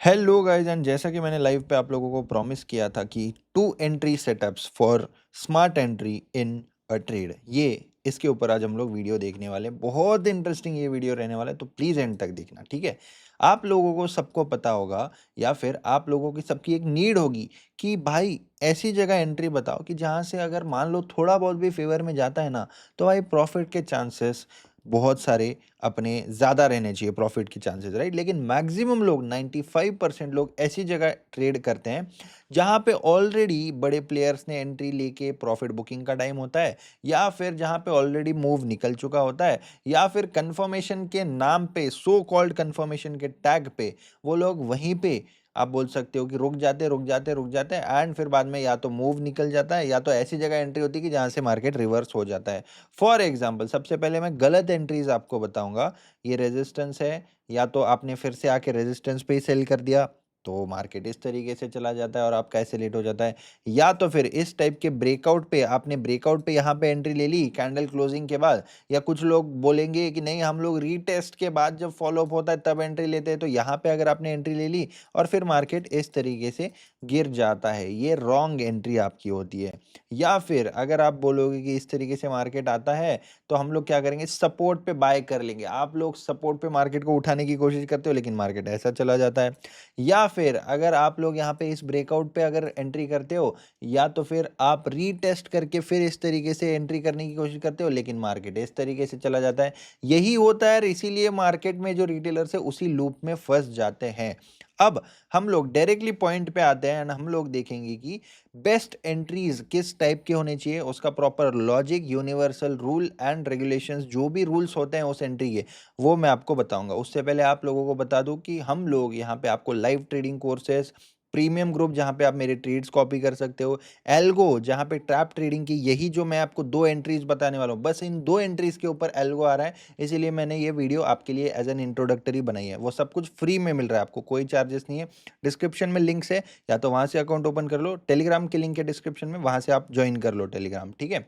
Hello guys and जैसा कि मैंने लाइव पे आप लोगों को प्रॉमिस किया था कि two entry setups for smart entry in a trade, ये इसके ऊपर आज हम लोग वीडियो देखने वाले हैं। बहुत इंटरेस्टिंग ये वीडियो रहने वाला है, तो प्लीज़ एंड तक देखना, ठीक है। आप लोगों को सबको पता होगा या फिर आप लोगों की सबकी एक नीड होगी कि भाई ऐसी जगह एंट्री बताओ कि जहाँ से अगर मान लो थोड़ा बहुत भी फेवर में जाता है ना, तो भाई प्रॉफिट के चांसेस बहुत सारे अपने ज़्यादा रहने चाहिए, प्रॉफिट के चांसेस, राइट। लेकिन मैक्सिमम लोग 95% लोग ऐसी जगह ट्रेड करते हैं जहाँ पे ऑलरेडी बड़े प्लेयर्स ने एंट्री लेके प्रॉफिट बुकिंग का टाइम होता है, या फिर जहाँ पे ऑलरेडी मूव निकल चुका होता है, या फिर कंफर्मेशन के नाम पे, सो कॉल्ड कंफर्मेशन के टैग पे वो लोग वहीं पे आप बोल सकते हो कि रुक जाते एंड फिर बाद में या तो मूव निकल जाता है या तो ऐसी जगह एंट्री होती है कि जहाँ से मार्केट रिवर्स हो जाता है। फॉर एग्जाम्पल, सबसे पहले मैं गलत एंट्रीज आपको बताऊंगा। ये रेजिस्टेंस है, या तो आपने फिर से आके रेजिस्टेंस पे ही सेल कर दिया तो मार्केट इस तरीके से चला जाता है और आपका ऐसे लेट हो जाता है, या तो फिर इस टाइप के ब्रेकआउट पे आपने ब्रेकआउट पे यहाँ पे एंट्री ले ली कैंडल क्लोजिंग के बाद, या कुछ लोग बोलेंगे कि नहीं हम लोग रीटेस्ट के बाद जब फॉलो अप होता है तब एंट्री लेते हैं, तो यहाँ पे अगर आपने एंट्री ले ली और फिर मार्केट इस तरीके से गिर जाता है, ये रॉन्ग एंट्री आपकी होती है। या फिर अगर आप बोलोगे कि इस तरीके से मार्केट आता है तो हम लोग क्या करेंगे, सपोर्ट पे बाय कर लेंगे। आप लोग सपोर्ट पे मार्केट को उठाने की कोशिश करते हो लेकिन मार्केट ऐसा चला जाता है। या फिर अगर आप लोग यहाँ पे इस ब्रेकआउट पे अगर एंट्री करते हो, या तो फिर आप रीटेस्ट करके फिर इस तरीके से एंट्री करने की कोशिश करते हो लेकिन मार्केट इस तरीके से चला जाता है। यही होता है और इसीलिए मार्केट में जो रिटेलर्स है उसी लूप में फंस जाते हैं। अब हम लोग डायरेक्टली पॉइंट पे आते हैं एंड हम लोग देखेंगे कि बेस्ट एंट्रीज किस टाइप के होने चाहिए, उसका proper logic, universal rule and regulations, जो भी रूल्स होते हैं उस एंट्री के, वो मैं आपको बताऊंगा। उससे पहले आप लोगों को बता दूं कि हम लोग यहाँ पे आपको live trading courses, premium group जहाँ पे आप मेरे ट्रेड्स कॉपी कर सकते हो, एल्गो जहाँ पे ट्रैप ट्रेडिंग की, यही जो मैं आपको दो एंट्रीज बताने वाला हूँ, बस इन दो एंट्रीज के ऊपर एल्गो आ रहा है, इसीलिए मैंने ये वीडियो आपके लिए एज एन इंट्रोडक्टरी बनाई है। वो सब कुछ फ्री में मिल रहा है आपको, कोई चार्जेस नहीं है। डिस्क्रिप्शन में लिंक्स है, या तो वहां से अकाउंट ओपन कर लो, टेलीग्राम के लिंक है डिस्क्रिप्शन में, वहां से आप ज्वाइन कर लो टेलीग्राम, ठीक है।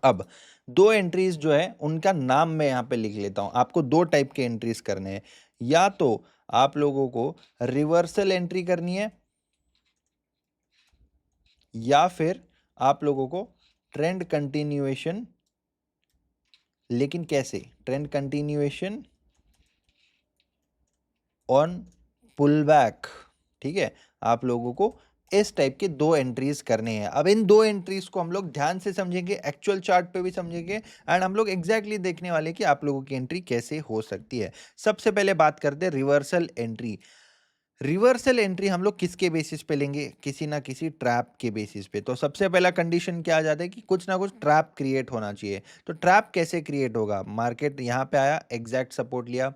अब दो एंट्रीज जो है उनका नाम मैं यहाँ पे लिख लेता हूँ। आपको दो टाइप के एंट्रीज करने हैं, या तो आप लोगों को रिवर्सल एंट्री करनी है, या फिर आप लोगों को ट्रेंड कंटिन्यूएशन। लेकिन कैसे trend continuation on pull back, ठीक है। आप लोगों को इस टाइप के दो एंट्रीज करने हैं। अब इन दो एंट्रीज को हम लोग ध्यान से समझेंगे, एक्चुअल चार्ट पे भी समझेंगे एंड हम लोग एग्जैक्टली देखने वाले कि आप लोगों की एंट्री कैसे हो सकती है। सबसे पहले बात करते हैं रिवर्सल एंट्री। रिवर्सल एंट्री हम लोग किसके बेसिस पे लेंगे, किसी ना किसी ट्रैप के बेसिस पे। तो सबसे पहला कंडीशन क्या आ जाता है कि कुछ ना कुछ ट्रैप क्रिएट होना चाहिए। तो ट्रैप कैसे क्रिएट होगा, मार्केट यहाँ पे आया, एग्जैक्ट सपोर्ट लिया,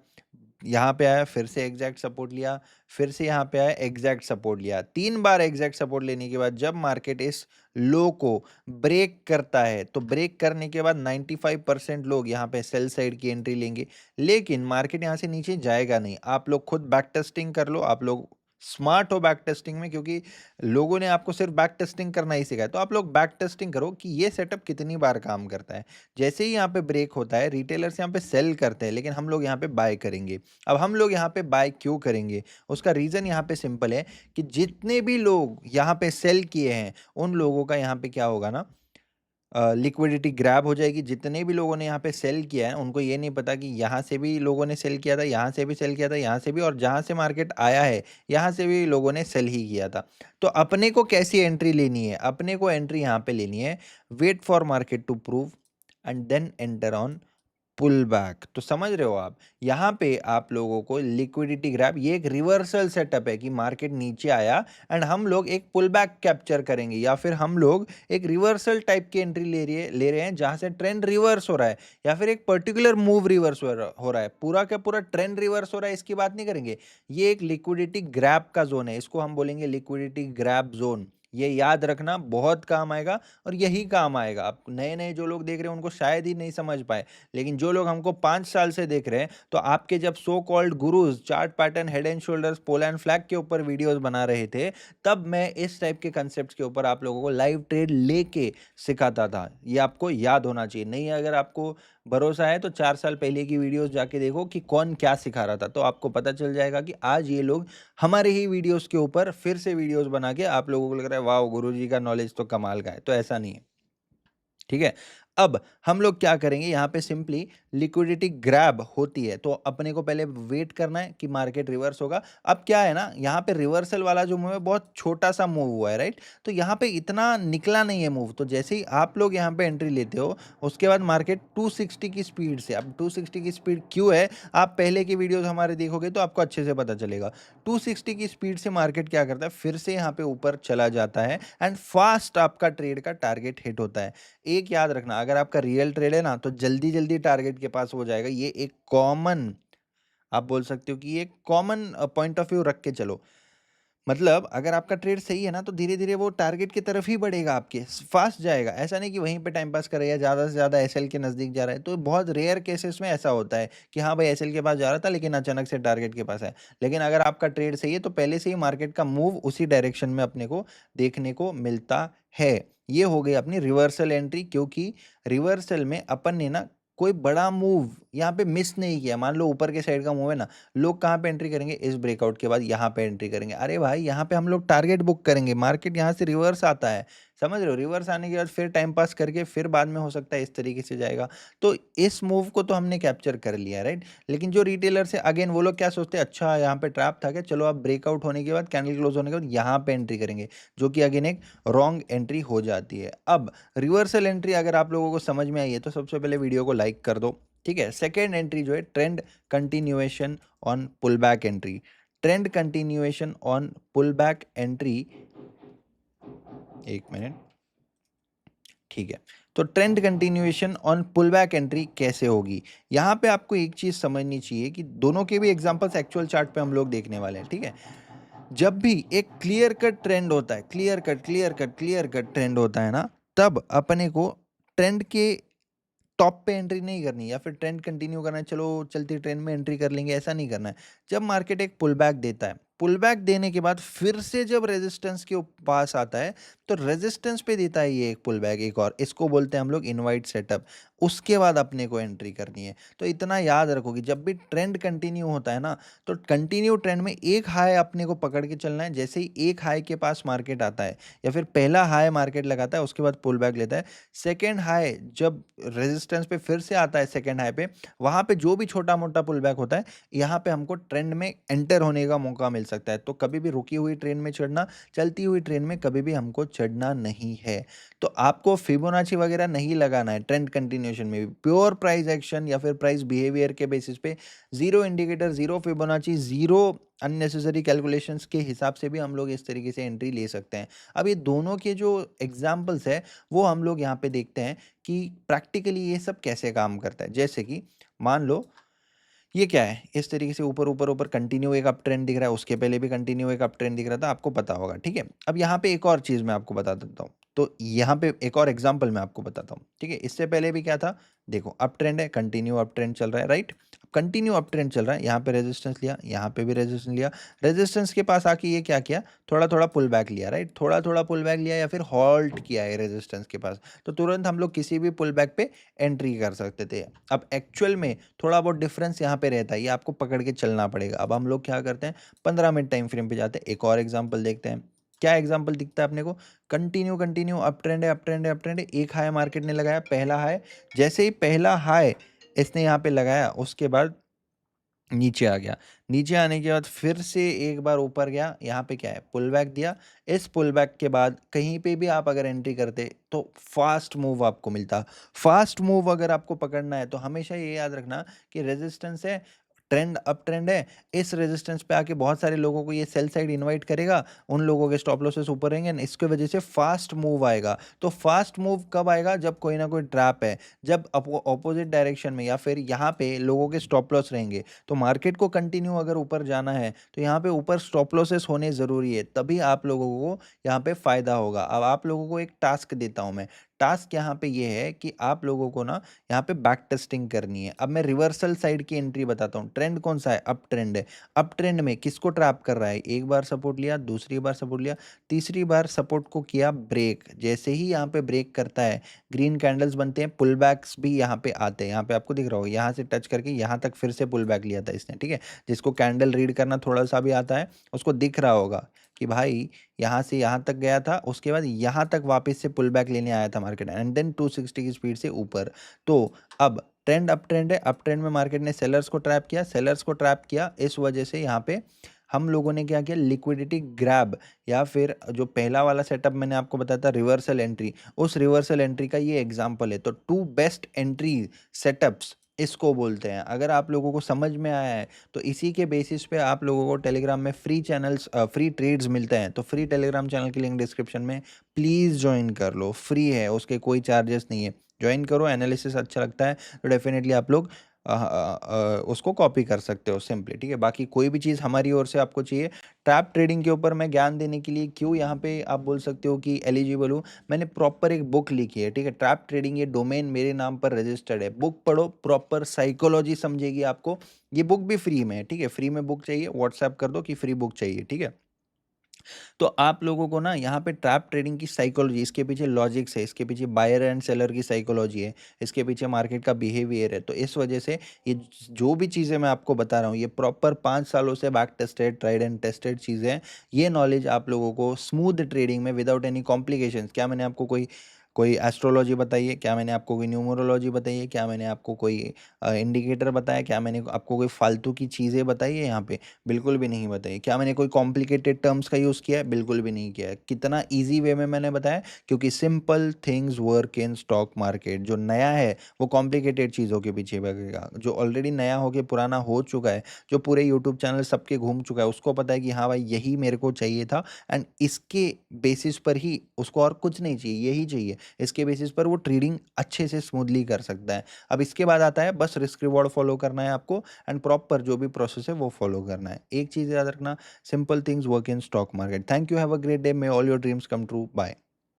यहाँ पे आया, फिर से एग्जैक्ट सपोर्ट लिया, फिर से यहाँ पे आया, एग्जैक्ट सपोर्ट लिया, तीन बार एग्जैक्ट सपोर्ट लेने के बाद जब मार्केट इस लो को ब्रेक करता है, तो ब्रेक करने के बाद 95% लोग यहाँ पे सेल साइड की एंट्री लेंगे। लेकिन मार्केट यहाँ से नीचे जाएगा नहीं। आप लोग खुद बैक टेस्टिंग कर लो, आप लोग स्मार्ट हो बैक टेस्टिंग में, क्योंकि लोगों ने आपको सिर्फ बैक टेस्टिंग करना ही सिखाया। तो आप लोग बैक टेस्टिंग करो कि ये सेटअप कितनी बार काम करता है। जैसे ही यहाँ पे ब्रेक होता है, रिटेलर्स यहाँ पे सेल करते हैं लेकिन हम लोग यहाँ पे बाय करेंगे। अब हम लोग यहाँ पे बाय क्यों करेंगे, उसका रीज़न यहाँ पे सिंपल है कि जितने भी लोग यहाँ पे सेल किए हैं उन लोगों का यहाँ पे क्या होगा ना, लिक्विडिटी ग्रैब हो जाएगी। जितने भी लोगों ने यहाँ पे सेल किया है उनको ये नहीं पता कि यहाँ से भी लोगों ने सेल किया था, यहाँ से भी सेल किया था, यहाँ से भी, और जहाँ से मार्केट आया है यहाँ से भी लोगों ने सेल ही किया था। तो अपने को कैसी एंट्री लेनी है, अपने को एंट्री यहाँ पे लेनी है, wait for market to prove and then enter on pull back. तो समझ रहे हो आप, यहाँ पे आप लोगों को लिक्विडिटी ग्रैब, ये एक रिवर्सल सेटअप है कि मार्केट नीचे आया एंड हम लोग एक पुल बैक कैप्चर करेंगे, या फिर हम लोग एक रिवर्सल टाइप की एंट्री ले रहे हैं जहां से ट्रेंड रिवर्स हो रहा है, या फिर एक पर्टिकुलर मूव रिवर्स हो रहा है। पूरा का पूरा ट्रेंड रिवर्स हो रहा है इसकी बात नहीं करेंगे। ये एक लिक्विडिटी ग्रैब का जोन है, इसको हम बोलेंगे लिक्विडिटी ग्रैब जोन। ये याद रखना, बहुत काम आएगा और यही काम आएगा। आप नए नए जो लोग देख रहे हैं उनको शायद ही नहीं समझ पाए, लेकिन जो लोग हमको 5 साल से देख रहे हैं, तो आपके जब so called gurus chart pattern, head and shoulders, pole and flag के ऊपर वीडियोस बना रहे थे, तब मैं इस टाइप के कंसेप्ट के ऊपर आप लोगों को लाइव ट्रेड लेके सिखाता था। ये आपको याद होना चाहिए। नहीं, अगर आपको भरोसा है तो 4 साल पहले की वीडियोस जाके देखो कि कौन क्या सिखा रहा था, तो आपको पता चल जाएगा कि आज ये लोग हमारे ही वीडियोस के ऊपर फिर से वीडियोस बना के आप लोगों को लग रहा है वाओ गुरुजी का नॉलेज तो कमाल का है, तो ऐसा नहीं है। ठीक है। अब हम लोग क्या करेंगे, यहाँ पे सिंपली लिक्विडिटी ग्रैब होती है तो अपने को पहले वेट करना है कि मार्केट रिवर्स होगा। अब क्या है ना, यहाँ पे रिवर्सल वाला जो मूव है बहुत छोटा सा मूव हुआ है, राइट। तो यहाँ पे इतना निकला नहीं है मूव, तो जैसे ही आप लोग यहाँ पे एंट्री लेते हो उसके बाद मार्केट 260 की स्पीड से, अब 260 की स्पीड क्यों है, आप पहले की वीडियोस हमारे देखोगे तो आपको अच्छे से पता चलेगा। 260 की स्पीड से मार्केट क्या करता है, फिर से यहाँ पे ऊपर चला जाता है एंड फास्ट आपका ट्रेड का टारगेट हिट होता है। एक याद रखना, अगर आपका रियल ट्रेड है ना तो जल्दी जल्दी टारगेट के पास हो जाएगा। ये एक कॉमन, आप बोल सकते हो कि ये कॉमन पॉइंट ऑफ व्यू रख के चलो। मतलब अगर आपका ट्रेड सही है ना तो धीरे धीरे वो टारगेट की तरफ ही बढ़ेगा, आपके फास्ट जाएगा। ऐसा नहीं कि वहीं पे टाइम पास कर रहा है या ज़्यादा से ज़्यादा एसएल के नज़दीक जा रहा है। तो बहुत रेयर केसेस में ऐसा होता है कि हाँ भाई एसएल के पास जा रहा था लेकिन अचानक से टारगेट के पास है। लेकिन अगर आपका ट्रेड सही है तो पहले से ही मार्केट का मूव उसी डायरेक्शन में अपने को देखने को मिलता है। ये हो गई अपनी रिवर्सल एंट्री, क्योंकि रिवर्सल में अपन ने ना कोई बड़ा मूव यहाँ पे मिस नहीं किया। मान लो ऊपर के साइड का मूव है ना, लोग कहाँ पे एंट्री करेंगे, इस ब्रेकआउट के बाद यहाँ पे एंट्री करेंगे। अरे भाई यहाँ पे हम लोग टारगेट बुक करेंगे, मार्केट यहाँ से रिवर्स आता है, समझ रहे हो। रिवर्स आने के बाद फिर टाइम पास करके फिर बाद में हो सकता है इस तरीके से जाएगा। तो इस मूव को तो हमने कैप्चर कर लिया, राइट। लेकिन जो रिटेलर से अगेन वो लोग क्या सोचते हैं, अच्छा यहाँ पे ट्रैप था क्या, चलो अब ब्रेकआउट होने के बाद कैंडल क्लोज होने के बाद यहाँ पे एंट्री करेंगे, जो कि अगेन एक रॉन्ग एंट्री हो जाती है। अब रिवर्सल एंट्री अगर आप लोगों को समझ में आई है तो सबसे पहले वीडियो को लाइक कर दो, ठीक है। सेकेंड एंट्री जो है trend continuation on pull back entry. Trend continuation on pull back entry, एक मिनट, ठीक है। तो trend continuation on pull back entry कैसे होगी, यहां पे आपको एक चीज समझनी चाहिए कि दोनों के भी एग्जांपल्स एक्चुअल चार्ट पे हम लोग देखने वाले हैं, ठीक है। जब भी एक क्लियर कट ट्रेंड होता है, clear cut clear cut clear cut trend होता है ना, तब अपने को ट्रेंड के टॉप पे एंट्री नहीं करनी या फिर ट्रेंड कंटिन्यू करना है, चलो चलती ट्रेंड में एंट्री कर लेंगे, ऐसा नहीं करना है। जब मार्केट एक पुल बैक देता है, पुल बैक देने के बाद फिर से जब रेजिस्टेंस के पास आता है तो रेजिस्टेंस पे देता है ये एक पुल बैक एक और, इसको बोलते हैं हम लोग इनवाइट सेटअप। उसके बाद अपने को एंट्री करनी है। तो इतना याद रखो कि जब भी ट्रेंड कंटिन्यू होता है ना तो कंटिन्यू ट्रेंड में एक हाई अपने को पकड़ के चलना है। जैसे ही एक हाई के पास मार्केट आता है या फिर पहला हाई मार्केट लगाता है उसके बाद पुल बैक लेता है, सेकेंड हाई जब रेजिस्टेंस पे फिर से आता है सेकेंड हाई पे, वहां पे जो भी छोटा मोटा पुल बैक होता है यहाँ पे हमको ट्रेंड में एंटर होने का मौका मिल सकता है। तो कभी भी रुकी हुई ट्रेन में चढ़ना, चलती हुई ट्रेन में कभी भी हमको चढ़ना नहीं है। तो आपको फिबोनाची वगैरह नहीं लगाना है ट्रेंड कंटिन्यूएशन में भी। प्योर प्राइस एक्शन या फिर प्राइस बिहेवियर के बेसिस पे zero indicator, zero Fibonacci, zero unnecessary calculations के हिसाब से भी हम लोग इस तरीके से एंट्री ले सकते हैं। अब ये दोनों के जो एग्जाम्पल्स है वो हम लोग यहाँ पे देखते हैं कि प्रैक्टिकली ये सब कैसे काम करता है। जैसे कि मान लो ये क्या है, इस तरीके से ऊपर ऊपर ऊपर कंटिन्यू एक अप ट्रेंड दिख रहा है, उसके पहले भी कंटिन्यू एक अप ट्रेंड दिख रहा था, आपको पता होगा, ठीक है। अब यहाँ पे एक और चीज़ मैं आपको बता देता हूँ। तो यहाँ पे एक और एग्जांपल मैं आपको बताता हूँ, ठीक है। इससे पहले भी क्या था, देखो अप ट्रेंड है, कंटिन्यू अप ट्रेंड चल रहा है, राइट। कंटिन्यू अप ट्रेंड चल रहा है, यहाँ पे रेजिस्टेंस लिया, यहाँ पे भी रेजिस्टेंस लिया, रेजिस्टेंस के पास आके ये क्या किया, थोड़ा थोड़ा पुल बैक लिया, राइट। थोड़ा थोड़ा पुल बैक लिया या फिर हॉल्ट किया है रेजिस्टेंस के पास, तो तुरंत हम लोग किसी भी पुल बैक पे एंट्री कर सकते थे। अब एक्चुअल में थोड़ा बहुत डिफरेंस यहाँ पे रहता है, ये आपको पकड़ के चलना पड़ेगा। अब हम लोग क्या करते हैं, 15 मिनट टाइम फ्रेम पे जाते हैं, एक और एग्जांपल देखते हैं। क्या एग्जांपल दिखता है अपने को, कंटिन्यू कंटिन्यू अप ट्रेंड है, अप ट्रेंड है, अप ट्रेंड है। एक हाई मार्केट ने लगाया, पहला हाई, जैसे ही पहला हाई इसने यहाँ पे लगाया उसके बाद नीचे आ गया। नीचे आने के बाद फिर से एक बार ऊपर गया, यहाँ पे क्या है, पुल बैक दिया। इस पुल बैक के बाद कहीं पे भी आप अगर एंट्री करते तो फास्ट मूव आपको मिलता। फास्ट मूव अगर आपको पकड़ना है तो हमेशा ये याद रखना कि रेजिस्टेंस है, ट्रेंड अप ट्रेंड है, इस रेजिस्टेंस पे आके बहुत सारे लोगों को ये सेल साइड इनवाइट करेगा, उन लोगों के स्टॉप लॉसेस ऊपर रहेंगे, इसके वजह से फास्ट मूव आएगा। तो फास्ट मूव कब आएगा, जब कोई ना कोई ट्रैप है, जब अपोजिट डायरेक्शन में या फिर यहाँ पे लोगों के स्टॉप लॉस रहेंगे। तो मार्केट को कंटिन्यू अगर ऊपर जाना है तो यहाँ पे ऊपर स्टॉप लॉसेस होने ज़रूरी है, तभी आप लोगों को यहाँ पे फ़ायदा होगा। अब आप लोगों को एक टास्क देता हूँ मैं, टास्क यहाँ पे ये है कि आप लोगों को ना यहाँ पे बैक टेस्टिंग करनी है। अब मैं रिवर्सल साइड की एंट्री बताता हूँ। ट्रेंड कौन सा है? अप ट्रेंड है। अप ट्रेंड में किसको ट्रैप कर रहा है? एक बार सपोर्ट लिया, दूसरी बार सपोर्ट लिया, तीसरी बार सपोर्ट को किया ब्रेक। जैसे ही यहाँ पे ब्रेक करता है, ग्रीन कैंडल्स बनते हैं, पुल बैक्स भी यहाँ पे आते हैं। यहाँ पे आपको दिख रहा होगा, यहाँ से टच करके यहाँ तक फिर से पुल बैक लिया था इसने, ठीक है। जिसको कैंडल रीड करना थोड़ा सा भी आता है उसको दिख रहा होगा कि भाई यहाँ से यहाँ तक गया था, उसके बाद यहाँ तक वापस से पुल बैक लेने आया था मार्केट, एंड देन 260 की स्पीड से ऊपर। तो अब ट्रेंड अप ट्रेंड है, अप ट्रेंड में मार्केट ने सेलर्स को ट्रैप किया, सेलर्स को ट्रैप किया, इस वजह से यहाँ पे हम लोगों ने क्या किया, लिक्विडिटी ग्रैब, या फिर जो पहला वाला सेटअप मैंने आपको बताया था रिवर्सल एंट्री, उस रिवर्सल एंट्री का ये एग्जांपल है। तो 2 बेस्ट एंट्री सेटअप्स इसको बोलते हैं। अगर आप लोगों को समझ में आया है तो इसी के बेसिस पे आप लोगों को टेलीग्राम में फ्री चैनल्स, फ्री ट्रेड्स मिलते हैं। तो फ्री टेलीग्राम चैनल की लिंक डिस्क्रिप्शन में प्लीज़ ज्वाइन कर लो, फ्री है, उसके कोई चार्जेस नहीं है। ज्वाइन करो, एनालिसिस अच्छा लगता है तो डेफिनेटली आप लोग उसको कॉपी कर सकते हो सिंपली, ठीक है। बाकी कोई भी चीज़ हमारी ओर से आपको चाहिए, ट्रैप ट्रेडिंग के ऊपर मैं ज्ञान देने के लिए क्यों यहाँ पे आप बोल सकते हो कि एलिजिबल हूँ, मैंने प्रॉपर एक बुक लिखी है, ठीक है। ट्रैप ट्रेडिंग ये डोमेन मेरे नाम पर रजिस्टर्ड है। बुक पढ़ो, प्रॉपर साइकोलॉजी समझेगी आपको। ये बुक भी फ्री में है, ठीक है। फ्री में बुक चाहिए, व्हाट्सएप कर दो कि फ्री बुक चाहिए, ठीक है। तो आप लोगों को ना यहाँ पे ट्रैप ट्रेडिंग की साइकोलॉजी, इसके पीछे लॉजिक्स है, इसके पीछे बायर एंड सेलर की साइकोलॉजी है, इसके पीछे मार्केट का बिहेवियर है। तो इस वजह से ये जो भी चीज़ें मैं आपको बता रहा हूँ, ये प्रॉपर 5 सालों से back tested, tried and tested चीज़ें हैं। ये नॉलेज आप लोगों को स्मूथ ट्रेडिंग में विदाउट एनी कॉम्प्लिकेशंस, क्या मैंने आपको कोई कोई एस्ट्रोलॉजी बताई है? क्या मैंने आपको कोई न्यूमरोलॉजी बताई है? क्या मैंने आपको कोई इंडिकेटर बताया? क्या मैंने आपको कोई फालतू की चीज़ें बताई है यहाँ पे? बिल्कुल भी नहीं बताई। क्या मैंने कोई कॉम्प्लिकेटेड टर्म्स का यूज़ किया है? बिल्कुल भी नहीं किया है। कितना ईज़ी वे में मैंने बताया, क्योंकि simple things work in stock market. जो नया है वो कॉम्प्लिकेटेड चीज़ों के पीछे भागेगा, जो ऑलरेडी नया हो के पुराना हो चुका है, जो पूरे यूट्यूब चैनल सबके घूम चुका है, उसको पता है कि हाँ भाई यही मेरे को चाहिए था, एंड इसके बेसिस पर ही उसको और कुछ नहीं चाहिए, यही चाहिए। इसके बेसिस पर वो ट्रेडिंग अच्छे से स्मूथली कर सकता है। अब इसके बाद आता है बस रिस्क रिवॉर्ड फॉलो करना है आपको, एंड प्रॉपर जो भी प्रोसेस है वो फॉलो करना है। एक चीज़ याद रखना, simple things work in stock market. Thank you, have a great day, may all your dreams come true, bye.